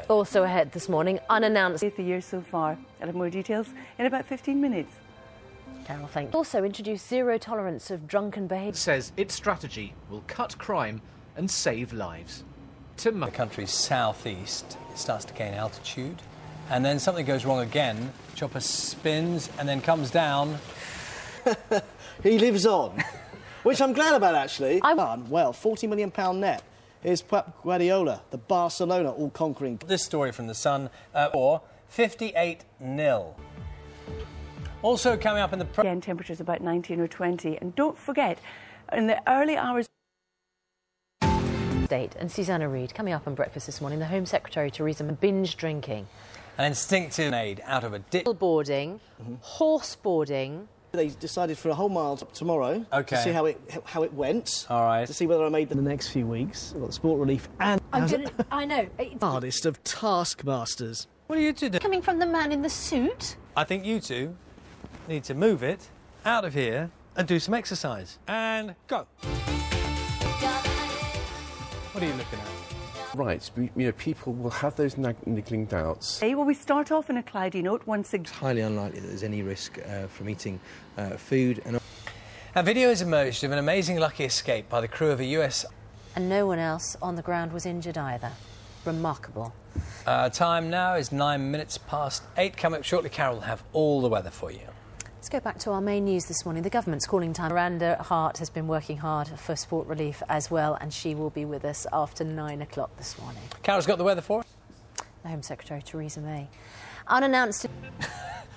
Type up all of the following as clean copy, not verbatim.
Also ahead this morning, unannounced. The year so far. I'll have more details in about 15 minutes. Carol, thank you. Also introduced zero tolerance of drunken behaviour. Says its strategy will cut crime and save lives. The country's southeast, it starts to gain altitude, and then something goes wrong again. Chopper spins and then comes down. He lives on, which I'm glad about, actually. Well, £40 million net. Here's Pep Guardiola, the Barcelona all-conquering. This story from The Sun, or 58-0. Also coming up in the... Again, temperatures about 19 or 20. And don't forget, in the early hours... And Susanna Reid coming up on breakfast this morning. The Home Secretary Theresa May binge drinking, an instinctive aid out of a boarding, horse boarding. They decided for a whole mile tomorrow to see how it went. All right. To see whether I made the next few weeks. We've got sport relief and I know. hardest of taskmasters. What are you two doing? Coming from the man in the suit. I think you two need to move it out of here and do some exercise. And go. What are you looking at? Right, you know, people will have those niggling doubts. Well, we start off in a cloudy note. It's highly unlikely that there's any risk from eating food. A video has emerged of an amazing lucky escape by the crew of a US... And no one else on the ground was injured either. Remarkable. Time now is 9 minutes past 8. Coming up shortly, Carol will have all the weather for you. Let's go back to our main news this morning. The government's calling time. Miranda Hart has been working hard for sport relief as well, and she will be with us after 9 o'clock this morning. Carol's got the weather for us. The Home Secretary Theresa May. Unannounced...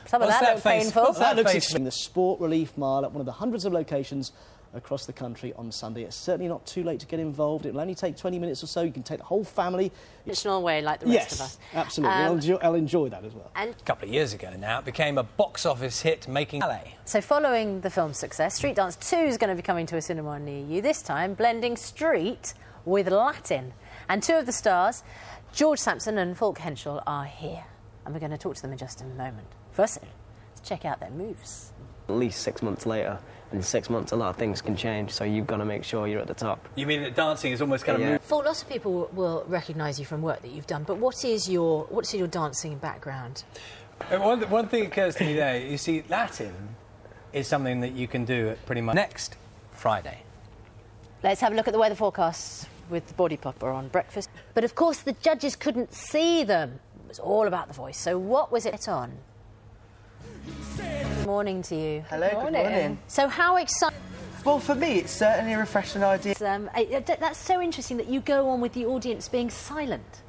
Some of What's that looks painful. That looks extreme. The sport relief mile at one of the hundreds of locations across the country on Sunday. It's certainly not too late to get involved. It will only take 20 minutes or so. You can take the whole family. Traditional way, like the rest of us. Absolutely. I'll enjoy that as well. And a couple of years ago now, it became a box office hit, making ballet. So following the film's success, Street Dance 2 is going to be coming to a cinema near you, this time blending street with Latin. And two of the stars, George Sampson and Falk Henschel, are here. And we're going to talk to them in just a moment. Firstly, let's check out their moves. At least 6 months later, in 6 months a lot of things can change, so you've got to make sure you're at the top. You mean that dancing is almost kind of... For lots of people will recognise you from work that you've done, but what's your dancing background? One thing occurs to me there, you see, Latin is something that you can do pretty much next Friday. Let's have a look at the weather forecasts with the body popper on breakfast. But of course the judges couldn't see them. It was all about the voice. So what was it on? Good morning to you. Hello, good morning. So how exciting... Well, for me, it's certainly a refreshing idea. That's so interesting that you go on with the audience being silent.